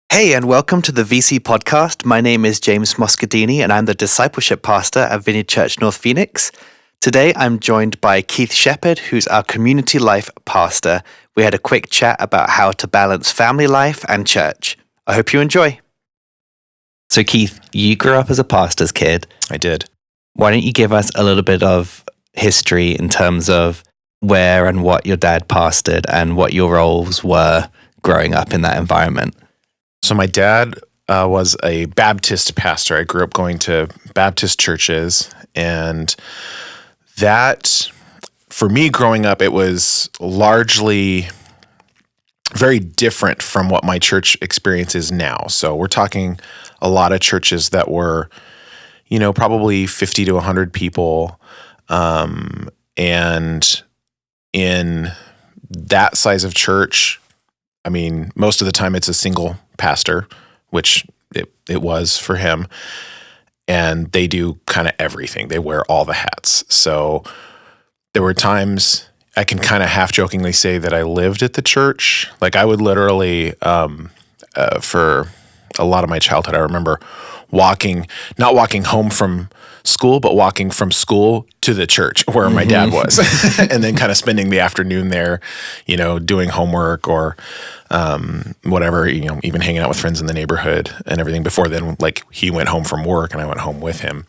Hey, and welcome to the VC podcast. My name is James Moscadini, and I'm the discipleship pastor at Vineyard Church North Phoenix. Today, I'm joined by Keith Shepherd, who's our community life pastor. We had a quick chat about how to balance family life and church. I hope you enjoy. So, Keith, you grew up as a pastor's kid. I did. Why don't you give us a little bit of history in terms of where and what your dad pastored and what your roles were growing up in that environment? So my dad was a Baptist pastor. I grew up going to Baptist churches, and that, for me growing up, it was largely very different from what my church experience is now. So we're talking a lot of churches that were, probably 50 to 100 people, and in that size of church, I mean, most of the time it's a single pastor, which it was for him, and they do kind of everything. They wear all the hats. So there were times I can kind of half-jokingly say that I lived at the church. Like I would literally, for a lot of my childhood, I remember not walking home from school, but walking from school to the church where my dad was, and then kind of spending the afternoon there, doing homework or whatever, even hanging out with friends in the neighborhood and everything. Before then, like he went home from work and I went home with him.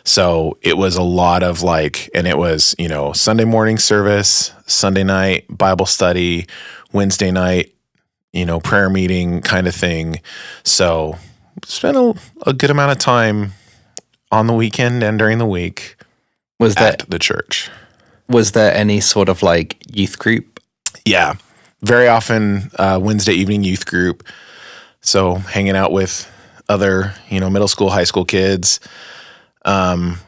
So it was a lot of and it was, Sunday morning service, Sunday night Bible study, Wednesday night, prayer meeting kind of thing. So spent a good amount of time on the weekend and during the week at the church. Was there any sort of youth group? Yeah. Very often Wednesday evening youth group. So hanging out with other, middle school, high school kids. But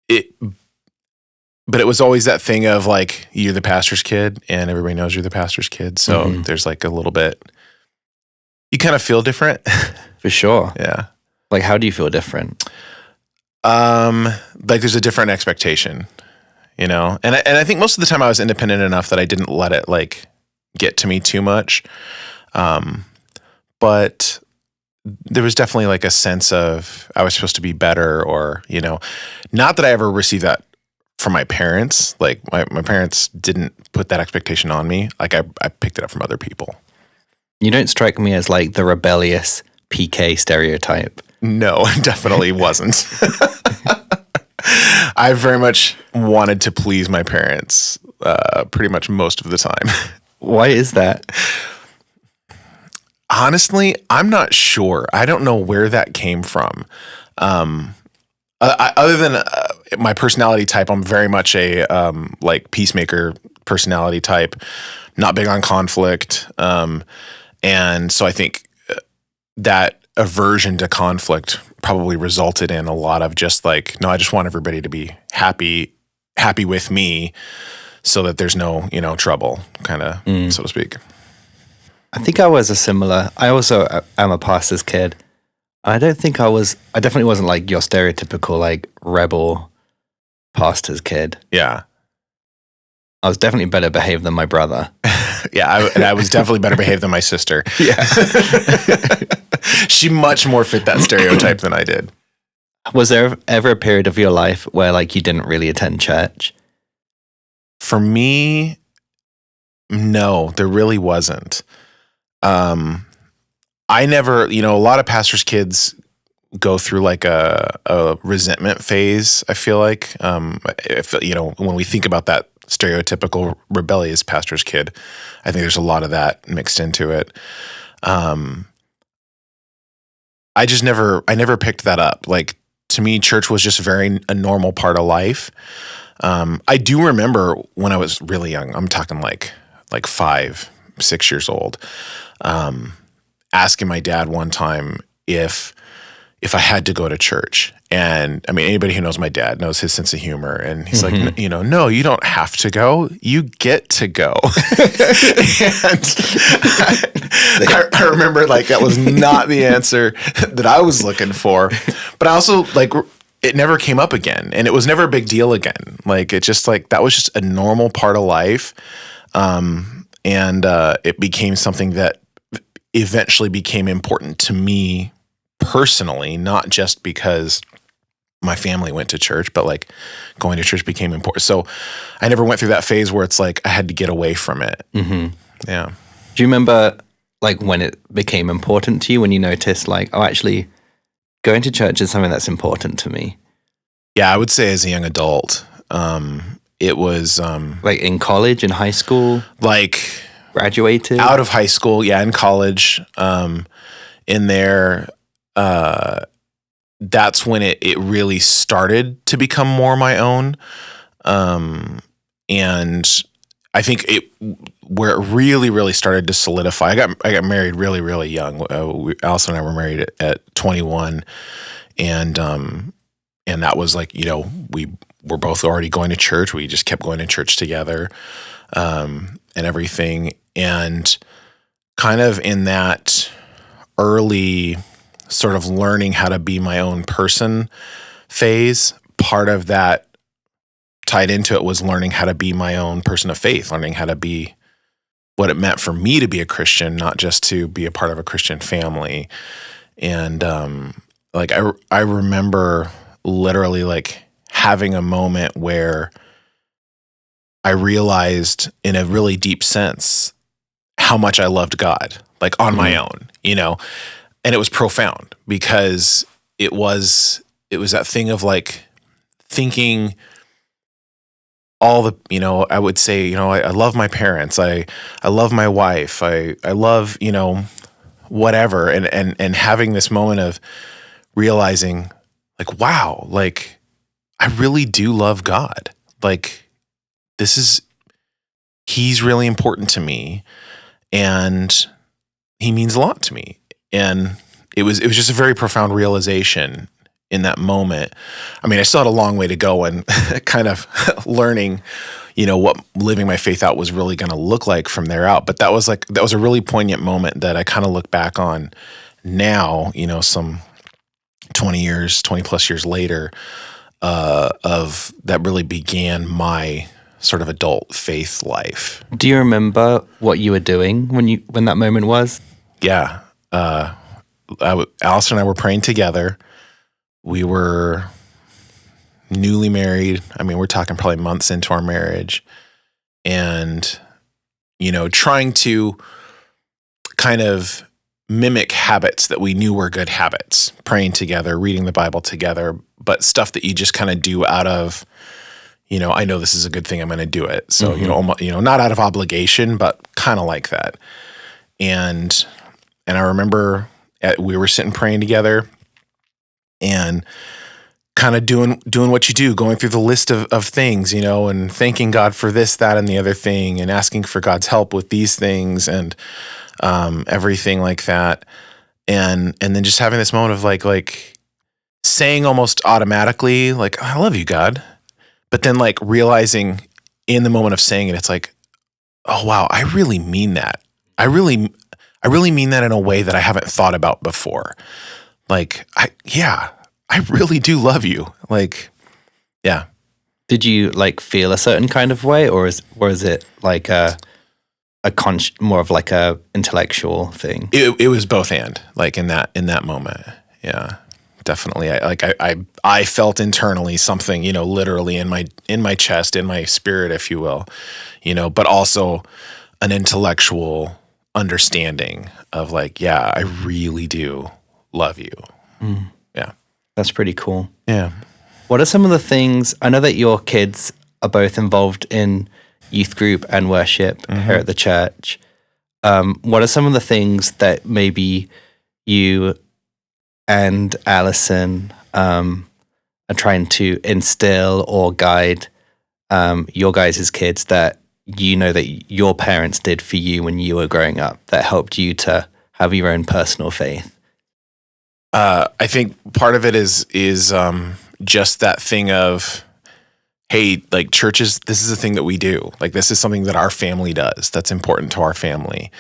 it was always that thing of you're the pastor's kid and everybody knows you're the pastor's kid. So there's a little bit, you kind of feel different. For sure. Yeah. How do you feel different? There's a different expectation, and I think most of the time I was independent enough that I didn't let it get to me too much. But there was definitely a sense of I was supposed to be better or, not that I ever received that from my parents. My parents didn't put that expectation on me. I picked it up from other people. You don't strike me as the rebellious PK stereotype. No, definitely wasn't. I very much wanted to please my parents pretty much most of the time. Why is that? Honestly, I'm not sure. I don't know where that came from. Other than my personality type, I'm very much a peacemaker personality type, not big on conflict. And so I think that aversion to conflict probably resulted in a lot of just no, I just want everybody to be happy with me so that there's no, trouble kind of, so to speak. I think I was I also am a pastor's kid. I definitely wasn't your stereotypical rebel pastor's kid. Yeah. I was definitely better behaved than my brother. Yeah, I was definitely better behaved than my sister. Yeah. She much more fit that stereotype than I did. Was there ever a period of your life where you didn't really attend church? For me, no, there really wasn't. I never, a lot of pastors' kids go through a resentment phase, I feel like. When we think about that stereotypical rebellious pastor's kid, I think there's a lot of that mixed into it. I never picked that up. To me, church was just a normal part of life. I do remember when I was really young, I'm talking 5, 6 years old, asking my dad one time if I had to go to church. And I mean, anybody who knows my dad knows his sense of humor. And he's no, you don't have to go. You get to go. And I remember that was not the answer that I was looking for. But I also it never came up again. And it was never a big deal again. It just that was just a normal part of life. And it became something that eventually became important to me personally, not just because my family went to church, but like going to church became important. So I never went through that phase where it's like I had to get away from it. Mm-hmm. Yeah. Do you remember like when it became important to you, when you noticed like, oh, actually going to church is something that's important to me? Yeah, I would say as a young adult, it was like in college, in high school, like graduated out of high school. Yeah. In college, in there, that's when it really started to become more my own. And I think where it really, really started to solidify, I got married really, really young. Allison and I were married at 21, and that was like, we were both already going to church. We just kept going to church together, and everything. And kind of in that early sort of learning how to be my own person phase, part of that tied into it was learning how to be my own person of faith, learning how to be what it meant for me to be a Christian, not just to be a part of a Christian family. And like I remember literally like having a moment where I realized in a really deep sense how much I loved God, like on my own, and it was profound because it was that thing of like thinking all the, I would say, I love my parents. I love my wife. I love, whatever. And having this moment of realizing like, wow, like I really do love God. Like he's really important to me and he means a lot to me. And it was just a very profound realization in that moment. I mean, I still had a long way to go and kind of learning, what living my faith out was really going to look like from there out. But that was a really poignant moment that I kind of look back on now, some 20 plus years later, of that really began my sort of adult faith life. Do you remember what you were doing when that moment was? Yeah. Allison and I were praying together. We were newly married. I mean, we're talking probably months into our marriage, and, trying to kind of mimic habits that we knew were good habits, praying together, reading the Bible together, but stuff that you just kind of do out of, I know this is a good thing, I'm going to do it. So, almost, not out of obligation, but kind of like that. And I remember we were sitting praying together and kind of doing what you do, going through the list of things, and thanking God for this, that, and the other thing, and asking for God's help with these things and everything like that. And then just having this moment of like saying almost automatically, like, I love you, God. But then like realizing in the moment of saying it, it's like, oh, wow, I really mean that. I really mean that in a way that I haven't thought about before. Like, I really do love you. Like, yeah. Did you like feel a certain kind of way, or is it like more of like a intellectual thing? It was both and, like in that moment. Yeah, definitely. I felt internally something, literally in my chest, in my spirit, if you will, but also an intellectual understanding of like, yeah, I really do love you. Yeah. That's pretty cool. Yeah. What are some of the things, I know that your kids are both involved in youth group and worship here at the church. What are some of the things that maybe you and Allison are trying to instill or guide your guys' kids that that your parents did for you when you were growing up that helped you to have your own personal faith? I think part of it is just that thing of, hey, like churches, this is a thing that we do. Like this is something that our family does that's important to our family.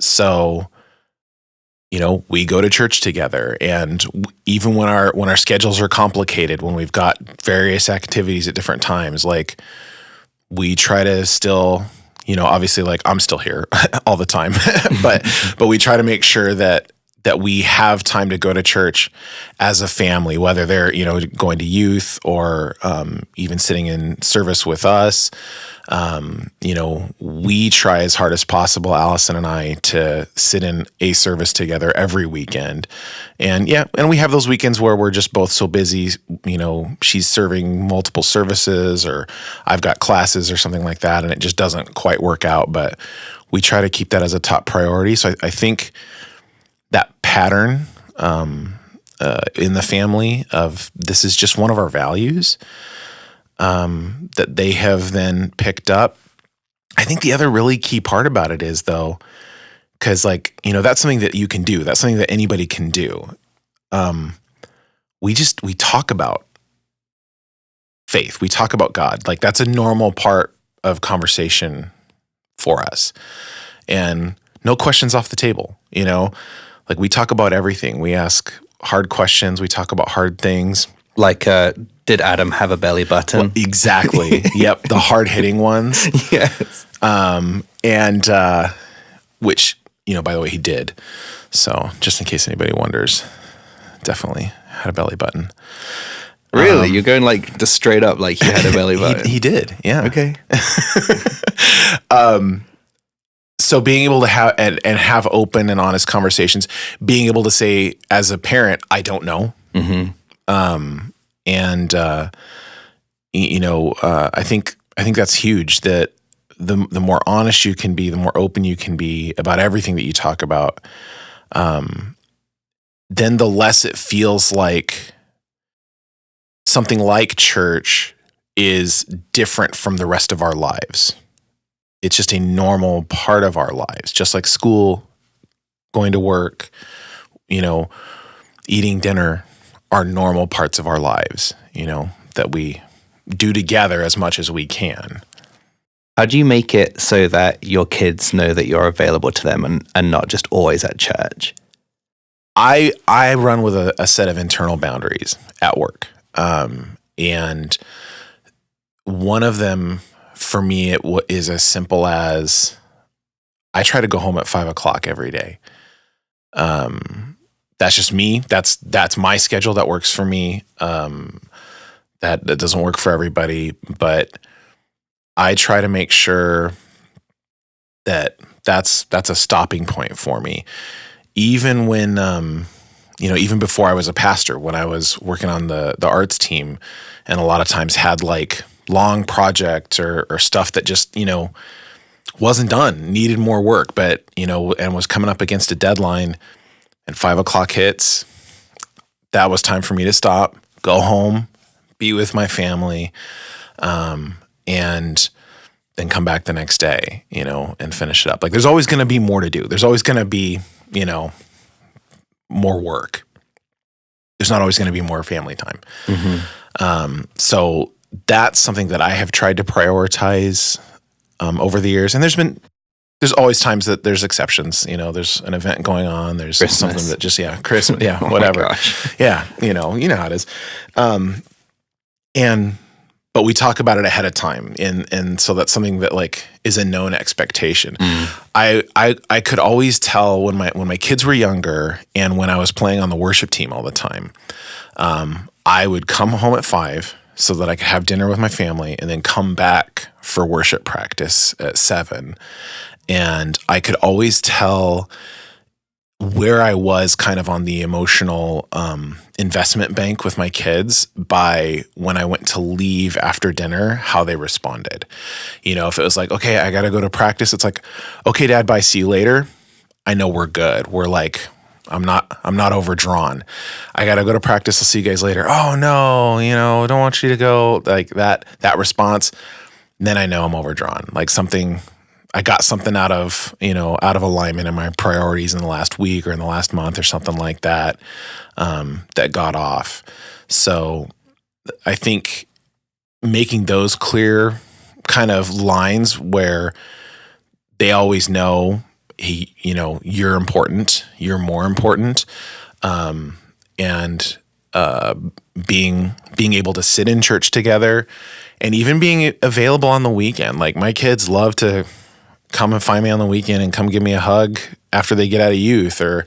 So, we go to church together, and even when our schedules are complicated, when we've got various activities at different times, like we try to still, obviously like I'm still here all the time, but we try to make sure that we have time to go to church as a family, whether they're, going to youth or even sitting in service with us. We try as hard as possible, Allison and I, to sit in a service together every weekend. And we have those weekends where we're just both so busy, she's serving multiple services or I've got classes or something like that, and it just doesn't quite work out. But we try to keep that as a top priority. So I think that pattern in the family of this is just one of our values that they have then picked up. I think the other really key part about it is, though, because that's something that you can do. That's something that anybody can do. We talk about faith. We talk about God. Like that's a normal part of conversation for us, and no questions off the table. Like we talk about everything. We ask hard questions. We talk about hard things. Like, did Adam have a belly button? Well, exactly. Yep. The hard hitting ones. Yes. And which, by the way, he did. So just in case anybody wonders, definitely had a belly button. Really? You're going like just straight up like he had a belly button? He did. Yeah. Okay. So being able to have and have open and honest conversations, being able to say as a parent, I don't know. Mm-hmm. I think that's huge, that the more honest you can be, the more open you can be about everything that you talk about, then the less it feels like something like church is different from the rest of our lives. It's just a normal part of our lives, just like school, going to work, eating dinner are normal parts of our lives, that we do together as much as we can. How do you make it so that your kids know that you're available to them and not just always at church? I run with a set of internal boundaries at work. And one of them for me, it is as simple as I try to go home at 5:00 every day. That's just me. That's my schedule. That works for me. That doesn't work for everybody, but I try to make sure that that's a stopping point for me. Even when, even before I was a pastor, when I was working on the arts team, and a lot of times had like long projects or stuff that just, wasn't done, needed more work, but, and was coming up against a deadline, and 5:00 hits, that was time for me to stop, go home, be with my family, and then come back the next day, and finish it up. Like there's always going to be more to do. There's always going to be, more work. There's not always going to be more family time. Mm-hmm. So that's something that I have tried to prioritize over the years. And there's always times that there's exceptions. There's an event going on. There's Christmas. Something that just, Christmas, whatever. Yeah, you know how it is. But we talk about it ahead of time, and so that's something that like is a known expectation. I could always tell when my kids were younger and when I was playing on the worship team all the time. I would come home at 5 so that I could have dinner with my family and then come back for worship practice at 7. And I could always tell where I was kind of on the emotional investment bank with my kids by when I went to leave after dinner, how they responded. If it was like, okay, I got to go to practice. It's like, okay, Dad, bye, see you later. I know we're good. We're like, I'm not overdrawn. I got to go to practice. I'll see you guys later. Oh no, don't want you to go, like that response. Then I know I'm overdrawn. Like I got something out of alignment in my priorities in the last week or in the last month or something like that, that got off. So I think making those clear kind of lines where they always know, you're important, you're more important. And being able to sit in church together and even being available on the weekend. Like my kids love to come and find me on the weekend and come give me a hug after they get out of youth or,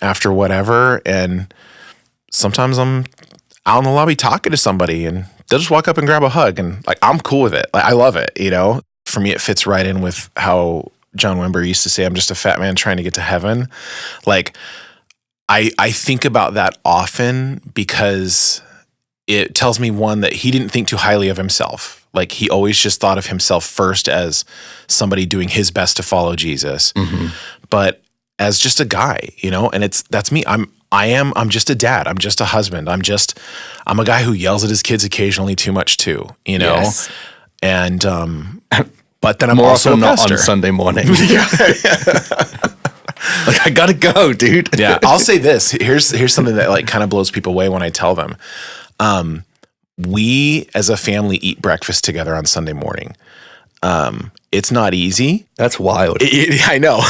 after whatever. And sometimes I'm out in the lobby talking to somebody and they'll just walk up and grab a hug. And like, I'm cool with it. Like, I love it. For me, it fits right in with how John Wimber used to say, I'm just a fat man trying to get to heaven. Like, I think about that often because it tells me, one, that he didn't think too highly of himself. Like, he always just thought of himself first as somebody doing his best to follow Jesus, but as just a guy, and that's me. I'm just a dad. I'm just a husband. I'm a guy who yells at his kids occasionally too much too, Yes. And, but then I'm more also often a not pastor. on Sunday morning. Like, I gotta go, dude. Yeah. I'll say this. Here's something that like kind of blows people away when I tell them. We as a family eat breakfast together on Sunday morning. It's not easy. That's wild. I know.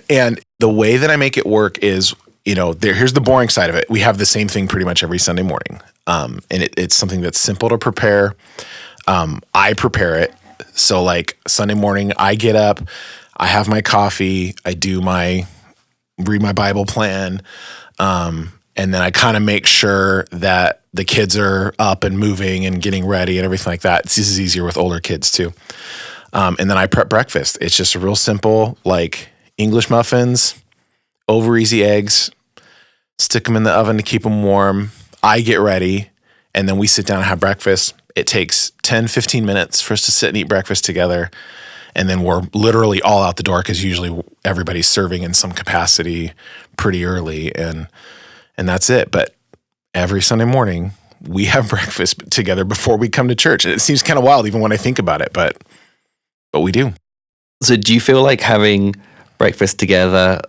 And the way that I make it work is, here's the boring side of it. We have the same thing pretty much every Sunday morning. And it's something that's simple to prepare. I prepare it. So like Sunday morning, I get up, I have my coffee, I read my Bible plan. And then I kind of make sure that the kids are up and moving and getting ready and everything like that. This is easier with older kids too. And then I prep breakfast. It's just a real simple, like English muffins, over easy eggs, stick them in the oven to keep them warm. I get ready and then we sit down and have breakfast. It takes 10, 15 minutes for us to sit and eat breakfast together. And then we're literally all out the door because usually everybody's serving in some capacity pretty early. And that's it. But every Sunday morning, we have breakfast together before we come to church. And it seems kind of wild even when I think about it, but we do. So do you feel like having breakfast together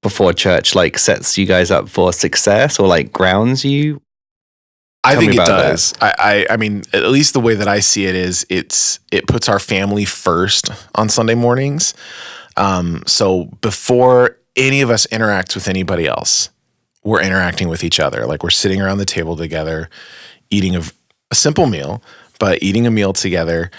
before church like sets you guys up for success or like grounds you? I think it does. I mean, at least the way that I see it is it puts our family first on Sunday mornings. So before any of us interacts with anybody else, we're interacting with each other. Like we're sitting around the table together, eating a simple meal, but eating a meal together.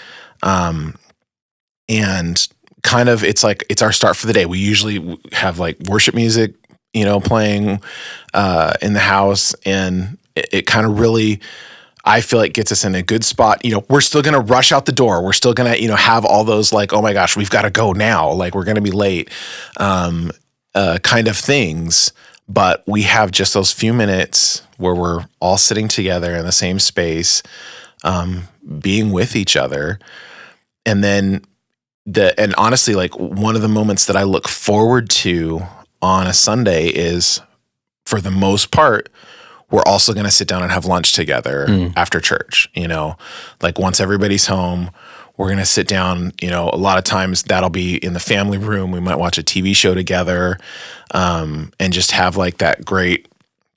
And kind of, it's our start for the day. We usually have like worship music, playing in the house, and it kind of really, I feel like gets us in a good spot. We're still going to rush out the door. We're still going to, have all those like, oh my gosh, we've got to go now. Like we're going to be late, kind of things. But we have just those few minutes where we're all sitting together in the same space, being with each other. And then and honestly, like one of the moments that I look forward to on a Sunday is, for the most part, we're also going to sit down and have lunch together after church. Like once everybody's home, we're going to sit down. A lot of times that'll be in the family room. We might watch a TV show together, and just have like that great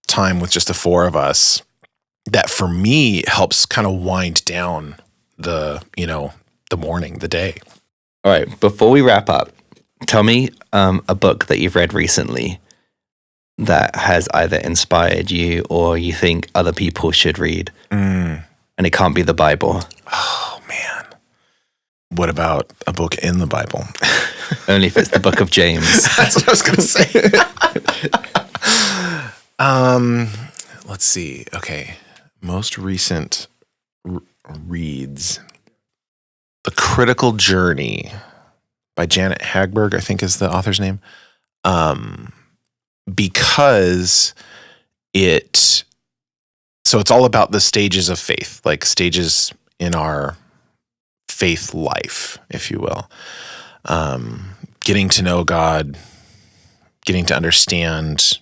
time with just the four of us. That for me helps kind of wind down the morning, the day. All right. Before we wrap up, tell me a book that you've read recently that has either inspired you or you think other people should read. And it can't be the Bible. Oh, man. What about a book in the Bible? Only if it's the book of James. That's what I was going to say. Let's see. Okay. Most recent reads. The Critical Journey by Janet Hagberg, I think is the author's name. Because it's all about the stages of faith, like stages in our faith life, if you will. Getting to know God, getting to understand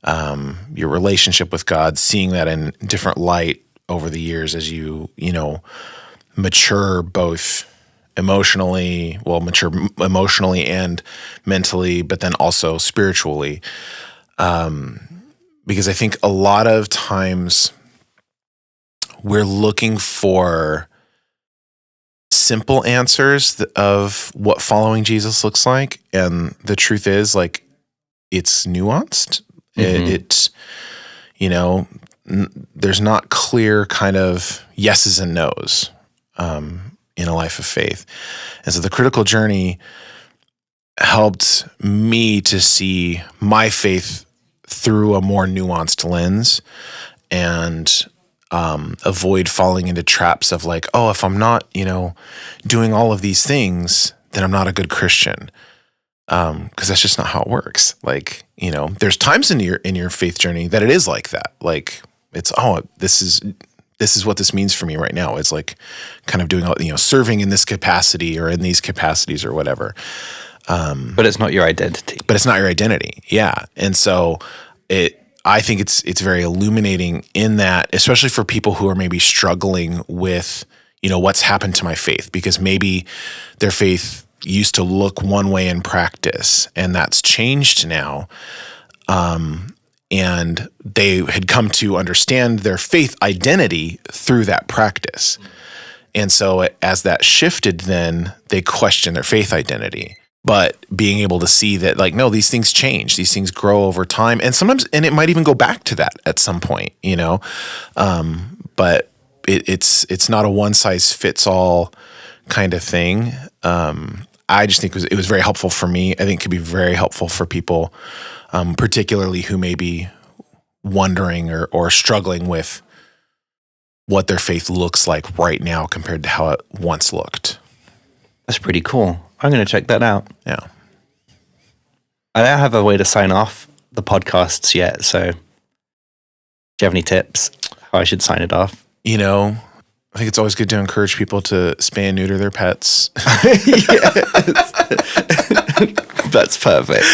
your relationship with God, seeing that in different light over the years as you mature both emotionally and mentally, but then also spiritually. Because I think a lot of times we're looking for simple answers of what following Jesus looks like. And the truth is, like, it's nuanced. It's, there's not clear kind of yeses and nos. in a life of faith. And so the critical journey helped me to see my faith through a more nuanced lens and avoid falling into traps of like, oh, if I'm not, doing all of these things, then I'm not a good Christian. Because that's just not how it works. Like, there's times in your faith journey that it is like that. Like it's, this is what this means for me right now. It's like kind of doing, serving in this capacity or in these capacities or whatever. But it's not your identity. But it's not your identity. Yeah. And so I think it's very illuminating in that, especially for people who are maybe struggling with, what's happened to my faith, because maybe their faith used to look one way in practice and that's changed now. And they had come to understand their faith identity through that practice. And so as that shifted, then they questioned their faith identity. But being able to see that, like, no, these things change, these things grow over time. And sometimes, and it might even go back to that at some point, but it's not a one size fits all kind of thing. I just think it was very helpful for me. I think it could be very helpful for people, particularly who may be wondering or struggling with what their faith looks like right now compared to how it once looked. That's pretty cool. I'm going to check that out. Yeah. I don't have a way to sign off the podcasts yet, so do you have any tips how I should sign it off? I think it's always good to encourage people to spay and neuter their pets. Yes. That's perfect.